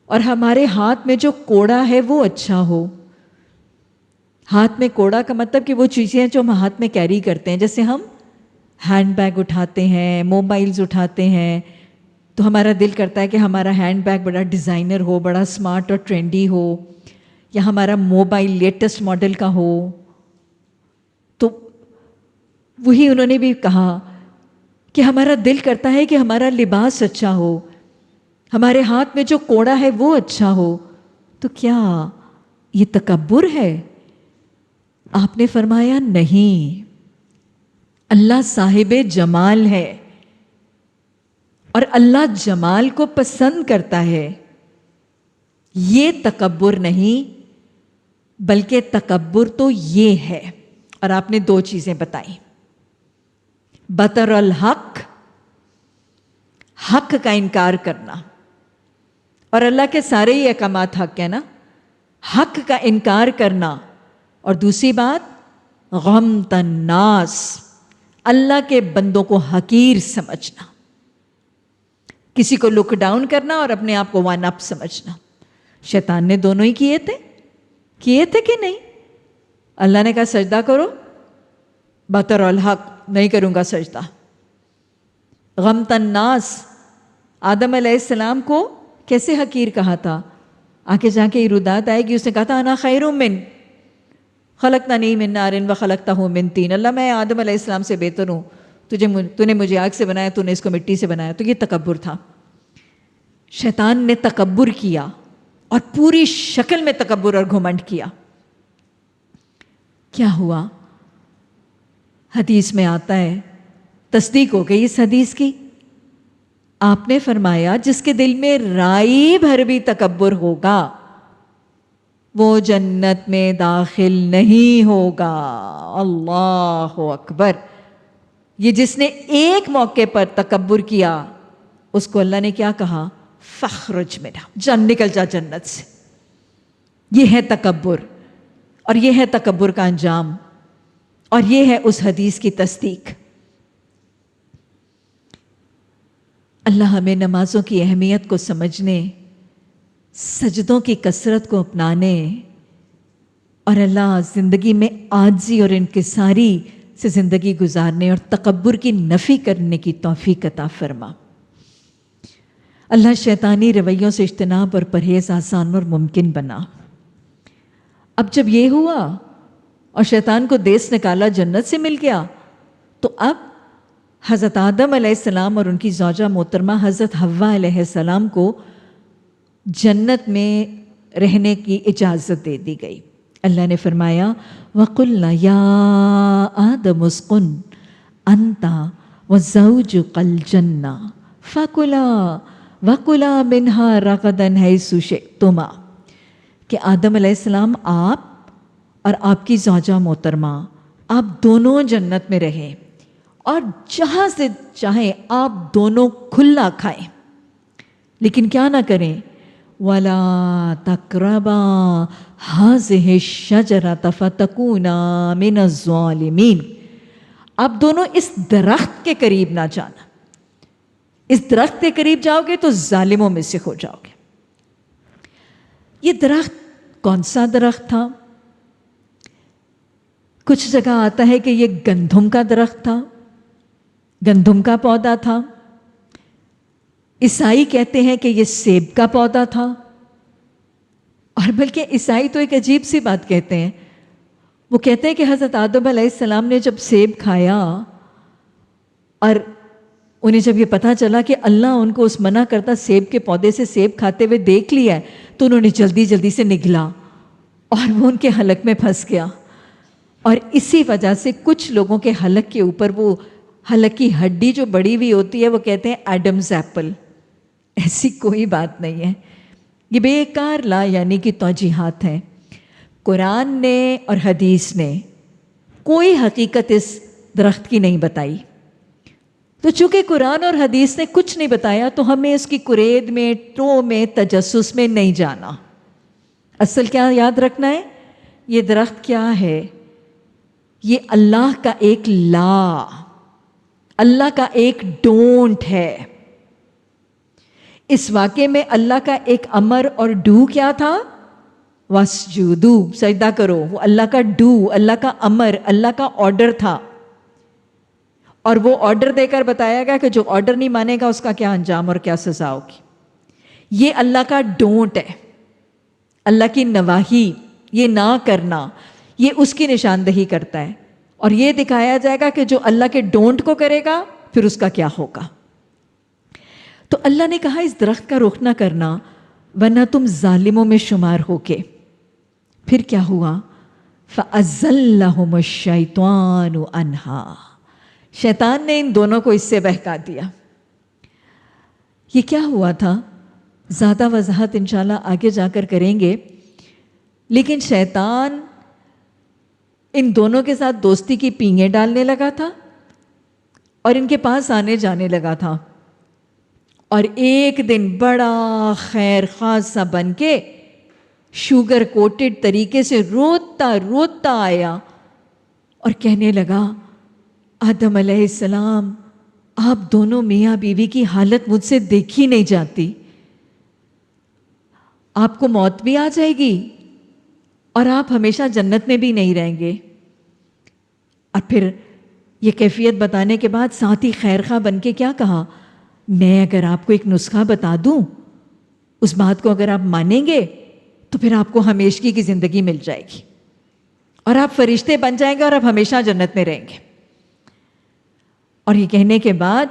اور ہمارے ہاتھ میں جو کوڑا ہے وہ اچھا ہو. ہاتھ میں کوڑا کا مطلب کہ وہ چیزیں جو ہم ہاتھ میں کیری کرتے ہیں، جیسے ہم ہینڈ بیگ اٹھاتے ہیں، موبائلز اٹھاتے ہیں، تو ہمارا دل کرتا ہے کہ ہمارا ہینڈ بیگ بڑا ڈیزائنر ہو، بڑا اسمارٹ اور ٹرینڈی ہو، یا ہمارا موبائل لیٹسٹ ماڈل کا ہو. تو وہی انہوں نے بھی کہا کہ ہمارا دل کرتا ہے کہ ہمارا لباس اچھا ہو، ہمارے ہاتھ میں جو کوڑا ہے وہ اچھا ہو. تو کیا یہ تکبر ہے؟ آپ نے فرمایا نہیں، اللہ صاحب جمال ہے اور اللہ جمال کو پسند کرتا ہے. یہ تکبر نہیں، بلکہ تکبر تو یہ ہے. اور آپ نے دو چیزیں بتائیں، بطر الحق، حق کا انکار کرنا، اور اللہ کے سارے ہی احکامات حق ہے نا، حق کا انکار کرنا. اور دوسری بات غمط الناس، اللہ کے بندوں کو حقیر سمجھنا، کسی کو لک ڈاؤن کرنا اور اپنے آپ کو ون اپ سمجھنا. شیطان نے دونوں ہی کیے تھے کہ نہیں؟ اللہ نے کہا سجدہ کرو، بطر الحق، نہیں کروں گا سجدہ. غمط الناس، آدم علیہ السلام کو کیسے حقیر کہا تھا؟ آگے جا کے ایرودات آئے گی، اس نے کہا تھا انا خیر من خلقتنی من نار وخلقتہ من طین. اللہ میں آدم علیہ السلام سے بہتر ہوں، تو نے مجھے آگ سے بنایا، تو نے اس کو مٹی سے بنایا. تو یہ تکبر تھا. شیطان نے تکبر کیا اور پوری شکل میں تکبر اور گھمنڈ کیا. کیا ہوا؟ حدیث میں آتا ہے، تصدیق ہو گئی اس حدیث کی. آپ نے فرمایا جس کے دل میں رائی بھر بھی تکبر ہوگا وہ جنت میں داخل نہیں ہوگا. اللہ اکبر. یہ جس نے ایک موقع پر تکبر کیا اس کو اللہ نے کیا کہا؟ فخرج منہا، جان نکل جا جنت سے. یہ ہے تکبر، اور یہ ہے تکبر کا انجام، اور یہ ہے اس حدیث کی تصدیق. اللہ ہمیں نمازوں کی اہمیت کو سمجھنے، سجدوں کی کثرت کو اپنانے، اور اللہ زندگی میں عاجزی اور انکساری سے زندگی گزارنے اور تکبر کی نفی کرنے کی توفیق عطا فرما. اللہ شیطانی رویوں سے اجتناب اور پرہیز آسان اور ممکن بنا. اب جب یہ ہوا اور شیطان کو دیس نکالا، جنت سے مل گیا، تو اب حضرت آدم علیہ السلام اور ان کی زوجہ محترمہ حضرت حوا علیہ السلام کو جنت میں رہنے کی اجازت دے دی گئی. اللہ نے فرمایا وَقُلْنَا يَا آدَمُ اسْكُنْ أَنْتَ وَزَوْجُكَ الْجَنَّةَ فَكُلَا وَكُلَا مِنْهَا رَغَدًا حَيْثُ شِئْتُمَا، کہ آدم علیہ السلام آپ اور آپ کی زوجہ محترمہ آپ دونوں جنت میں رہیں اور جہاں سے چاہیں آپ دونوں کھلا کھائیں، لیکن کیا نہ کریں وَلَا تَقْرَبَا هَٰذِهِ الشَّجَرَةَ فَتَكُونَا مِنَ الظَّالِمِينَ. آپ دونوں اس درخت کے قریب نہ جانا، اس درخت کے قریب جاؤ گے تو ظالموں میں سے ہو جاؤ گے. یہ درخت کون سا درخت تھا؟ کچھ جگہ آتا ہے کہ یہ گندم کا درخت تھا، گندم کا پودا تھا. عیسائی کہتے ہیں کہ یہ سیب کا پودا تھا. اور بلکہ عیسائی تو ایک عجیب سی بات کہتے ہیں، وہ کہتے ہیں کہ حضرت آدم علیہ السلام نے جب سیب کھایا اور انہیں جب یہ پتہ چلا کہ اللہ ان کو اس منع کرتا سیب کے پودے سے سیب کھاتے ہوئے دیکھ لیا ہے، تو انہوں نے جلدی جلدی سے نگلا اور وہ ان کے حلق میں پھنس گیا. اور اسی وجہ سے کچھ لوگوں کے حلق کے اوپر وہ حلق کی ہڈی جو بڑی ہوئی ہوتی ہے وہ کہتے ہیں ایڈمز ایپل. ایسی کوئی بات نہیں ہے، یہ بیکار لا یعنی کہ توجیحات ہیں. قرآن نے اور حدیث نے کوئی حقیقت اس درخت کی نہیں بتائی. تو چونکہ قرآن اور حدیث نے کچھ نہیں بتایا تو ہمیں اس کی کرید میں، ٹو میں، تجسس میں نہیں جانا. اصل کیا یاد رکھنا ہے، یہ درخت کیا ہے؟ یہ اللہ کا ایک لا، اللہ کا ایک ڈونٹ ہے. اس واقعے میں اللہ کا ایک امر اور ڈو کیا تھا؟ وَاسْجُدُوا، سجدہ کرو. وہ اللہ کا ڈو، اللہ کا امر، اللہ کا آرڈر تھا. اور وہ آرڈر دے کر بتایا گیا کہ جو آرڈر نہیں مانے گا اس کا کیا انجام اور کیا سزا ہوگی. یہ اللہ کا ڈونٹ ہے، اللہ کی نواہی، یہ نہ کرنا، یہ اس کی نشاندہی کرتا ہے. اور یہ دکھایا جائے گا کہ جو اللہ کے ڈونٹ کو کرے گا پھر اس کا کیا ہوگا. تو اللہ نے کہا اس درخت کا رخ نہ کرنا ورنہ تم ظالموں میں شمار ہو کے. پھر کیا ہوا؟ فَأَزَّلَّهُمُ الشَّيْطَانُ عَنْهَا، شیطان نے ان دونوں کو اس سے بہکا دیا. یہ کیا ہوا تھا؟ زیادہ وضاحت انشاءاللہ آگے جا کر کریں گے. لیکن شیطان ان دونوں کے ساتھ دوستی کی پینگیں ڈالنے لگا تھا اور ان کے پاس آنے جانے لگا تھا. اور ایک دن بڑا خیر خواہ سا بن کے شوگر کوٹڈ طریقے سے روتا روتا آیا اور کہنے لگا آدم علیہ السلام، آپ دونوں میاں بیوی کی حالت مجھ سے دیکھی نہیں جاتی، آپ کو موت بھی آ جائے گی اور آپ ہمیشہ جنت میں بھی نہیں رہیں گے. اور پھر یہ کیفیت بتانے کے بعد ساتھ ہی خیر خواہ بن کے کیا کہا، میں اگر آپ کو ایک نسخہ بتا دوں، اس بات کو اگر آپ مانیں گے تو پھر آپ کو ہمیشگی کی زندگی مل جائے گی اور آپ فرشتے بن جائیں گے اور آپ ہمیشہ جنت میں رہیں گے. اور یہ کہنے کے بعد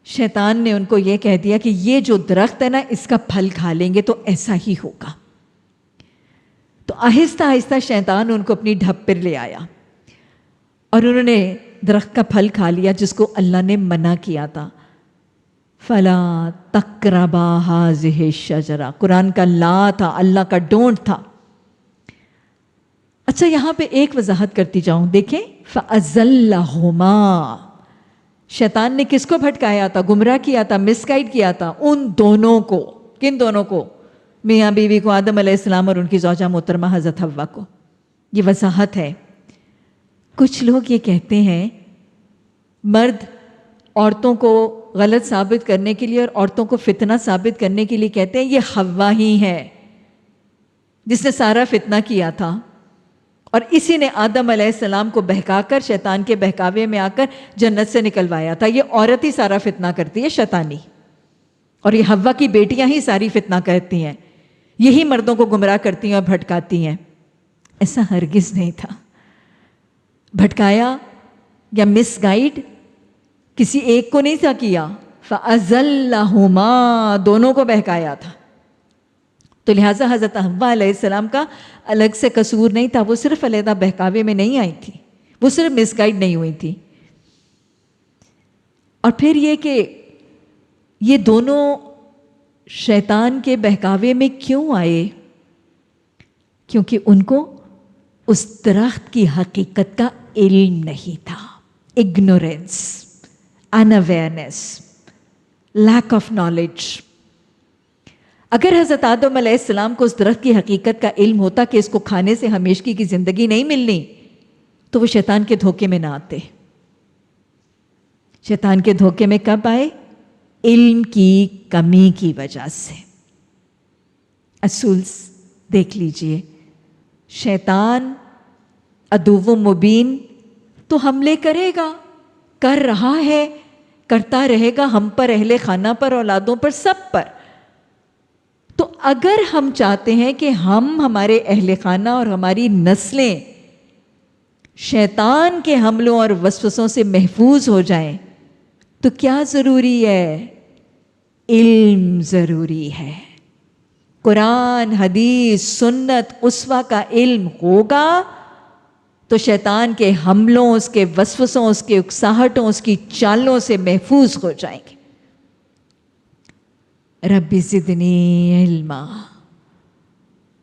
شیطان نے ان کو یہ کہہ دیا کہ یہ جو درخت ہے نا، اس کا پھل کھا لیں گے تو ایسا ہی ہوگا. تو آہستہ آہستہ شیطان ان کو اپنی ڈھب پر لے آیا اور انہوں نے درخت کا پھل کھا لیا جس کو اللہ نے منع کیا تھا. فَلَا تَقْرَبَا هَٰذِهِ الشَّجَرَةَ، قرآن کا لا تھا، اللہ کا ڈونٹ تھا. اچھا یہاں پہ ایک وضاحت کرتی جاؤں، دیکھیں فَأَزَلَّهُمَا، شیطان نے کس کو بھٹکایا تھا، گمراہ کیا تھا، مس گائیڈ کیا تھا؟ ان دونوں کو. کن دونوں کو؟ میاں بیوی کو، آدم علیہ السلام اور ان کی زوجہ محترمہ حضرت حوا کو. یہ وضاحت ہے. کچھ لوگ یہ کہتے ہیں مرد عورتوں کو غلط ثابت کرنے کے لیے اور عورتوں کو فتنہ ثابت کرنے کے لیے کہتے ہیں یہ حوا ہی ہے جس نے سارا فتنہ کیا تھا اور اسی نے آدم علیہ السلام کو بہکا کر شیطان کے بہکاوے میں آ کر جنت سے نکلوایا تھا. یہ عورت ہی سارا فتنہ کرتی ہے شیطانی، اور یہ حوا کی بیٹیاں ہی ساری فتنہ کرتی ہیں، یہی مردوں کو گمراہ کرتی ہیں اور بھٹکاتی ہیں. ایسا ہرگز نہیں تھا. بھٹکایا یا مس گائیڈ کسی ایک کو نہیں تھا کیا، فَأَزَلَّهُمَا، دونوں کو بہکایا تھا. تو لہٰذا حضرت حوا علیہ السلام کا الگ سے قصور نہیں تھا، وہ صرف علیحدہ بہکاوے میں نہیں آئی تھی، وہ صرف مس گائیڈ نہیں ہوئی تھی. اور پھر یہ کہ یہ دونوں شیطان کے بہکاوے میں کیوں آئے؟ کیونکہ ان کو اس درخت کی حقیقت کا علم نہیں تھا. Ignorance, unawareness, lack of knowledge. اگر حضرت آدم علیہ السلام کو اس درخت کی حقیقت کا علم ہوتا کہ اس کو کھانے سے ہمیشگی کی زندگی نہیں ملنی تو وہ شیطان کے دھوکے میں نہ آتے. شیطان کے دھوکے میں کب آئے؟ علم کی کمی کی وجہ سے. اصول دیکھ لیجئے، شیطان عدو مبین تو حملے کرے گا، کر رہا ہے، کرتا رہے گا، ہم پر، اہل خانہ پر، اولادوں پر، سب پر. تو اگر ہم چاہتے ہیں کہ ہمارے اہل خانہ اور ہماری نسلیں شیطان کے حملوں اور وسوسوں سے محفوظ ہو جائیں تو کیا ضروری ہے؟ علم ضروری ہے۔ قرآن، حدیث، سنت، اسوہ کا علم ہوگا تو شیطان کے حملوں، اس کے وسوسوں، اس کے اکساہٹوں، اس کی چالوں سے محفوظ ہو جائیں گے۔ رب زدنی علما،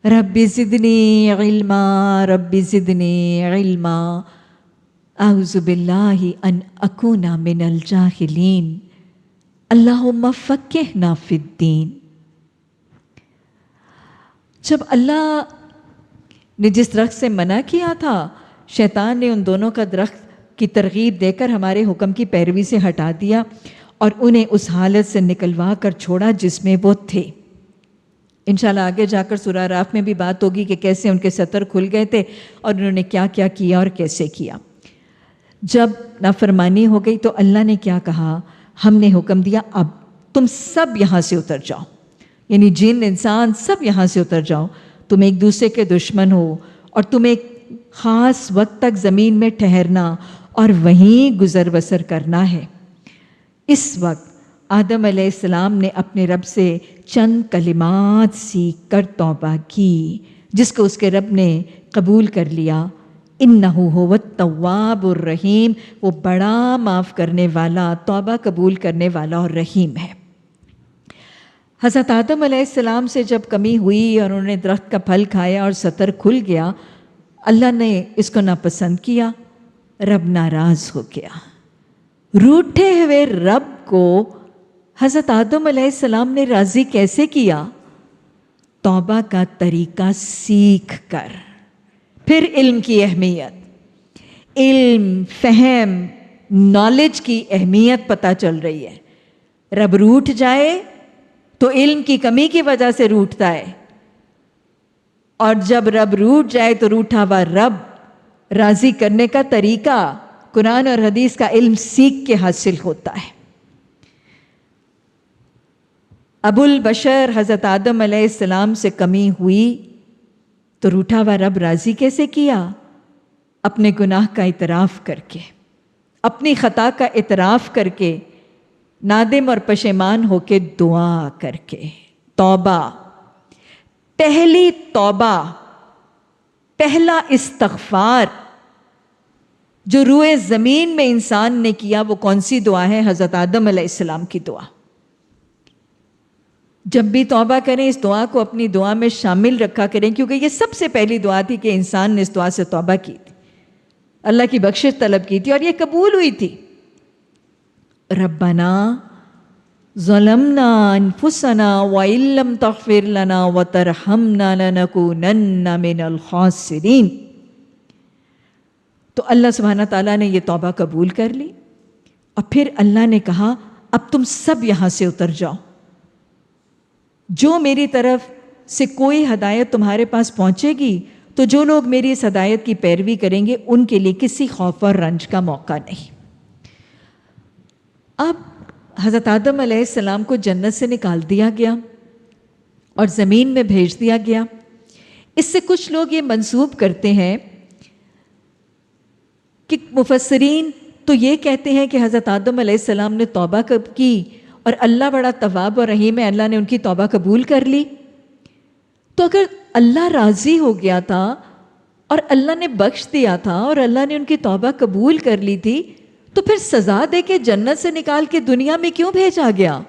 رب زدنی علما، رب زدنی علما، اعوذ باللہ ان اکون من الجاہلین، اللہم فقہنا فی الدین۔ جب اللہ نے جس درخت سے منع کیا تھا، شیطان نے ان دونوں کا درخت کی ترغیب دے کر ہمارے حکم کی پیروی سے ہٹا دیا اور انہیں اس حالت سے نکلوا کر چھوڑا جس میں وہ تھے۔ انشاءاللہ آگے جا کر سورہ اعراف میں بھی بات ہوگی کہ کیسے ان کے ستر کھل گئے تھے اور انہوں نے کیا کیا کیا اور کیسے کیا۔ جب نافرمانی ہو گئی تو اللہ نے کیا کہا؟ ہم نے حکم دیا اب تم سب یہاں سے اتر جاؤ، یعنی جن انسان سب یہاں سے اتر جاؤ، تم ایک دوسرے کے دشمن ہو اور تم ایک خاص وقت تک زمین میں ٹھہرنا اور وہیں گزر بسر کرنا ہے۔ اس وقت آدم علیہ السلام نے اپنے رب سے چند کلمات سیکھ کر توبہ کی، جس کو اس کے رب نے قبول کر لیا۔ اِنَّهُ هُوَ التَّوَّابُ الرَّحِيمُ، وہ بڑا معاف کرنے والا، توبہ قبول کرنے والا اور رحیم ہے۔ حضرت آدم علیہ السلام سے جب کمی ہوئی اور انہوں نے درخت کا پھل کھایا اور ستر کھل گیا، اللہ نے اس کو ناپسند کیا، رب ناراض ہو گیا۔ روٹھے ہوئے رب کو حضرت آدم علیہ السلام نے راضی کیسے کیا؟ توبہ کا طریقہ سیکھ کر۔ پھر علم کی اہمیت، علم، فہم، نالج کی اہمیت پتہ چل رہی ہے۔ رب روٹھ جائے تو علم کی کمی کی وجہ سے روٹھتا ہے، اور جب رب روٹھ جائے تو روٹھا ہوا رب راضی کرنے کا طریقہ قرآن اور حدیث کا علم سیکھ کے حاصل ہوتا ہے۔ ابو البشر حضرت آدم علیہ السلام سے کمی ہوئی تو روٹھا ہوا رب راضی کیسے کیا؟ اپنے گناہ کا اعتراف کر کے، اپنی خطا کا اعتراف کر کے، نادم اور پشیمان ہو کے دعا کر کے۔ توبہ، پہلی توبہ، پہلا استغفار جو روئے زمین میں انسان نے کیا، وہ کون سی دعا ہے؟ حضرت آدم علیہ السلام کی دعا۔ جب بھی توبہ کریں اس دعا کو اپنی دعا میں شامل رکھا کریں، کیونکہ یہ سب سے پہلی دعا تھی کہ انسان نے اس دعا سے توبہ کی تھی، اللہ کی بخشش طلب کی تھی اور یہ قبول ہوئی تھی۔ ربنا ظلمنا انفسنا وان لم تغفر لنا وترحمنا لنکونن من الخاسرین۔ تو اللہ سبحانہ تعالیٰ نے یہ توبہ قبول کر لی اور پھر اللہ نے کہا اب تم سب یہاں سے اتر جاؤ، جو میری طرف سے کوئی ہدایت تمہارے پاس پہنچے گی تو جو لوگ میری اس ہدایت کی پیروی کریں گے ان کے لیے کسی خوف اور رنج کا موقع نہیں۔ اب حضرت آدم علیہ السلام کو جنت سے نکال دیا گیا اور زمین میں بھیج دیا گیا۔ اس سے کچھ لوگ یہ منسوب کرتے ہیں کہ مفسرین تو یہ کہتے ہیں کہ حضرت آدم علیہ السلام نے توبہ کی اور اللہ بڑا تواب اور رحیم ہے، اللہ نے ان کی توبہ قبول کر لی۔ تو اگر اللہ راضی ہو گیا تھا اور اللہ نے بخش دیا تھا اور اللہ نے ان کی توبہ قبول کر لی تھی تو پھر سزا دے کے جنت سے نکال کے دنیا میں کیوں بھیجا گیا؟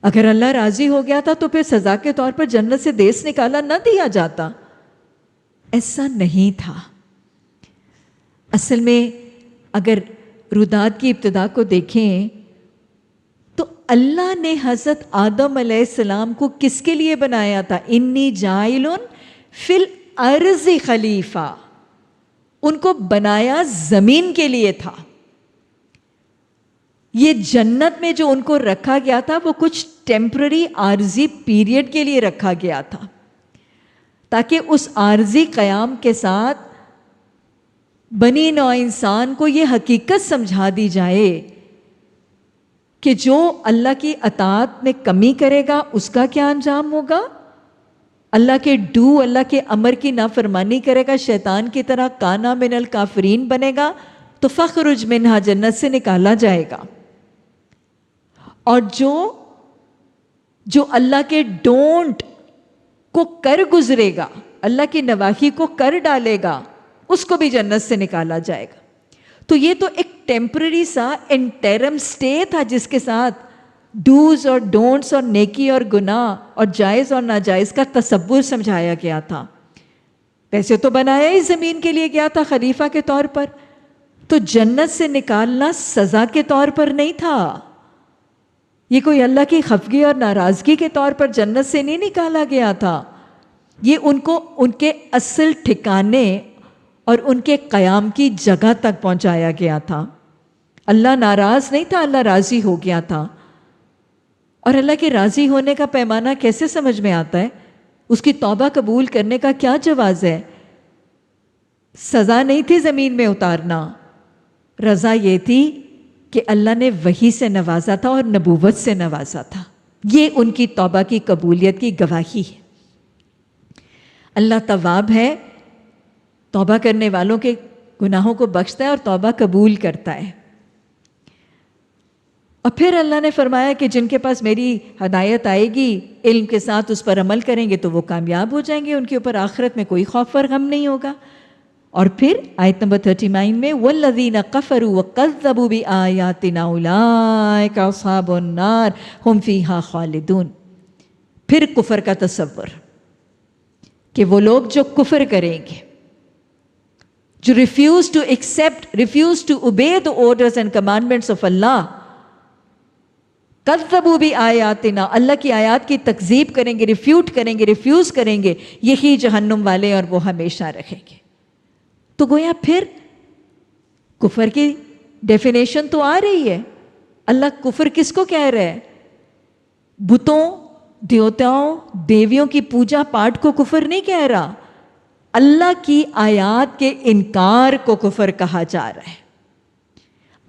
اگر اللہ راضی ہو گیا تھا تو پھر سزا کے طور پر جنت سے دیس نکالا نہ دیا جاتا۔ ایسا نہیں تھا۔ اصل میں اگر روداد کی ابتدا کو دیکھیں تو اللہ نے حضرت آدم علیہ السلام کو کس کے لیے بنایا تھا؟ انی جاعل فی الارض خلیفہ، ان کو بنایا زمین کے لیے تھا۔ یہ جنت میں جو ان کو رکھا گیا تھا وہ کچھ ٹیمپرری عارضی پیریڈ کے لیے رکھا گیا تھا، تاکہ اس عارضی قیام کے ساتھ بنی نوع انسان کو یہ حقیقت سمجھا دی جائے کہ جو اللہ کی اطاعت میں کمی کرے گا اس کا کیا انجام ہوگا؟ اللہ کے اللہ کے امر کی نافرمانی کرے گا، شیطان کی طرح کانا من الکافرین بنے گا تو فخرج منہا، جنت سے نکالا جائے گا۔ اور جو اللہ کے ڈونٹ کو کر گزرے گا، اللہ کی نواہی کو کر ڈالے گا، اس کو بھی جنت سے نکالا جائے گا۔ تو یہ تو ایک ٹیمپرری سا انٹرم سٹے تھا جس کے ساتھ ڈوز اور ڈونٹس اور نیکی اور گناہ اور جائز اور ناجائز کا تصور سمجھایا گیا تھا۔ ویسے تو بنایا ہی زمین کے لیے گیا تھا خلیفہ کے طور پر، تو جنت سے نکالنا سزا کے طور پر نہیں تھا، یہ کوئی اللہ کی خفگی اور ناراضگی کے طور پر جنت سے نہیں نکالا گیا تھا، یہ ان کو ان کے اصل ٹھکانے اور ان کے قیام کی جگہ تک پہنچایا گیا تھا۔ اللہ ناراض نہیں تھا، اللہ راضی ہو گیا تھا۔ اور اللہ کے راضی ہونے کا پیمانہ کیسے سمجھ میں آتا ہے؟ اس کی توبہ قبول کرنے کا کیا جواز ہے؟ سزا نہیں تھی زمین میں اتارنا، رضا یہ تھی کہ اللہ نے وحی سے نوازا تھا اور نبوت سے نوازا تھا، یہ ان کی توبہ کی قبولیت کی گواہی ہے۔ اللہ تواب ہے، توبہ کرنے والوں کے گناہوں کو بخشتا ہے اور توبہ قبول کرتا ہے۔ اور پھر اللہ نے فرمایا کہ جن کے پاس میری ہدایت آئے گی، علم کے ساتھ اس پر عمل کریں گے تو وہ کامیاب ہو جائیں گے، ان کے اوپر آخرت میں کوئی خوف اور غم نہیں ہوگا۔ اور پھر آیت نمبر 39 میں وَالَّذِينَ كَفَرُوا وَكَذَّبُوا بِآيَاتِنَا أُولَٰئِكَ أَصْحَابُ النَّارِ هُمْ فِيهَا خَالِدُونَ۔ پھر کفر کا تصور کہ وہ لوگ جو کفر کریں گے، جو refuse to accept, refuse to obey the orders and commandments of Allah، کذبوا بآیاتنا، اللہ کی آیات کی تکذیب کریں گے، ریفیوٹ کریں گے، ریفیوز کریں گے، یہی جہنم والے اور وہ ہمیشہ رہیں گے۔ تو گویا پھر کفر کی ڈیفینیشن تو آ رہی ہے۔ اللہ کفر کس کو کہہ رہا ہے؟ بتوں، دیوتاؤں، دیویوں کی پوجا پاٹ کو کفر نہیں کہہ رہا، اللہ کی آیات کے انکار کو کفر کہا جا رہا ہے۔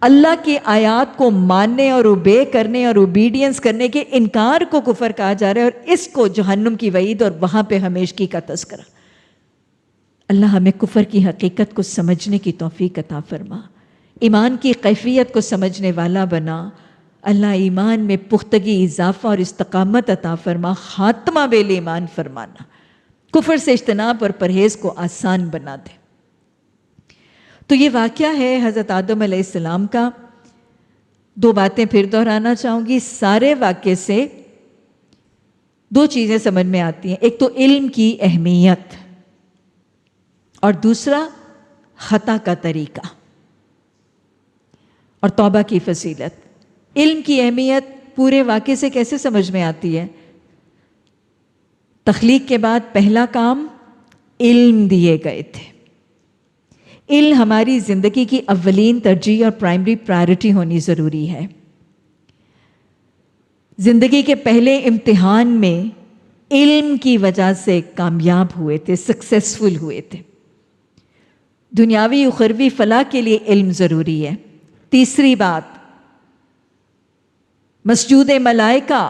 اللہ کی آیات کو ماننے اور اوبے کرنے اور اوبیڈینس کرنے کے انکار کو کفر کہا جا رہا ہے، اور اس کو جہنم کی وعید اور وہاں پہ ہمیشگی کا تذکرہ۔ اللہ ہمیں کفر کی حقیقت کو سمجھنے کی توفیق عطا فرما، ایمان کی کیفیت کو سمجھنے والا بنا۔ اللہ ایمان میں پختگی، اضافہ اور استقامت عطا فرما، خاتمہ بیل ایمان فرمانا، کفر سے اجتناب اور پرہیز کو آسان بنا دے۔ تو یہ واقعہ ہے حضرت آدم علیہ السلام کا۔ دو باتیں پھر دہرانا چاہوں گی۔ سارے واقعے سے دو چیزیں سمجھ میں آتی ہیں، ایک تو علم کی اہمیت اور دوسرا خطا کا طریقہ اور توبہ کی فضیلت۔ علم کی اہمیت پورے واقعے سے کیسے سمجھ میں آتی ہے؟ تخلیق کے بعد پہلا کام علم دیے گئے تھے۔ علم ہماری زندگی کی اولین ترجیح اور پرائمری پرائرٹی ہونی ضروری ہے۔ زندگی کے پہلے امتحان میں علم کی وجہ سے کامیاب ہوئے تھے، سکسیسفل ہوئے تھے۔ دنیاوی اخروی فلاح کے لیے علم ضروری ہے۔ تیسری بات، مسجود ملائکہ،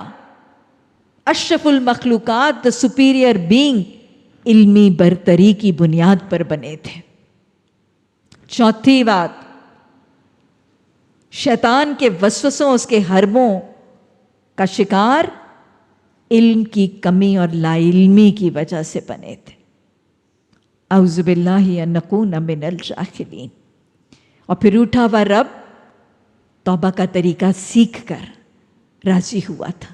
اشرف المخلوقات، the superior being، علمی برتری کی بنیاد پر بنے تھے۔ چوتھی بات، شیطان کے وسوسوں، اس کے حربوں کا شکار علم کی کمی اور لا علمی کی وجہ سے بنے تھے۔ اعوذ باللہ ان نکون من الجاہلین۔ اور پھر اٹھا ہوا رب توبہ کا طریقہ سیکھ کر راضی ہوا تھا۔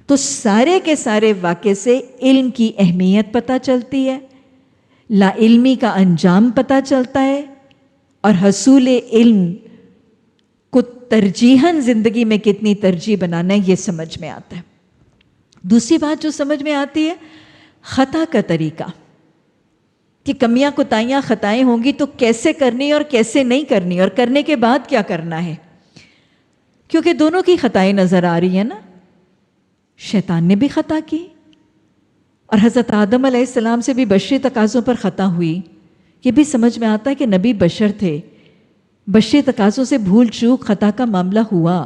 تو سارے کے سارے واقعے سے علم کی اہمیت پتہ چلتی ہے، لا علمی کا انجام پتہ چلتا ہے، اور حصول علم کو ترجیحاً زندگی میں کتنی ترجیح بنانا ہے یہ سمجھ میں آتا ہے۔ دوسری بات جو سمجھ میں آتی ہے، خطا کا طریقہ، کہ کمیاں کوتاہیاں خطائیں ہوں گی تو کیسے کرنی اور کیسے نہیں کرنی، اور کرنے کے بعد کیا کرنا ہے، کیونکہ دونوں کی خطائیں نظر آ رہی ہیں نا۔ شیطان نے بھی خطا کی، اور حضرت آدم علیہ السلام سے بھی بشری تقاضوں پر خطا ہوئی۔ یہ بھی سمجھ میں آتا ہے کہ نبی بشر تھے، بشری تقاضوں سے بھول چوک خطا کا معاملہ ہوا۔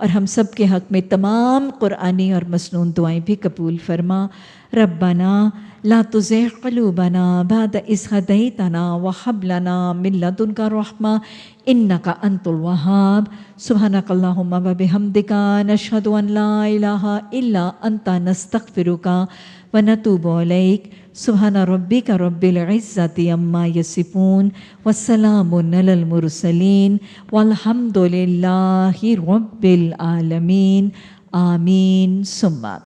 اور ہم سب کے حق میں تمام قرآنی اور مسنون دعائیں بھی قبول فرما۔ ربنا لا تزغ قلوبنا بعد إذ هديتنا وهب لنا من لدنك رحمة إنك أنت الوهاب۔ سبحانك اللهم وبحمدك نشهد أن لا إله إلا أنت نستغفرك ونتوب إليك۔ سبحان ربك رب العزة عما يصفون والسلام على المرسلين والحمد لله رب العالمين۔ آمین ثم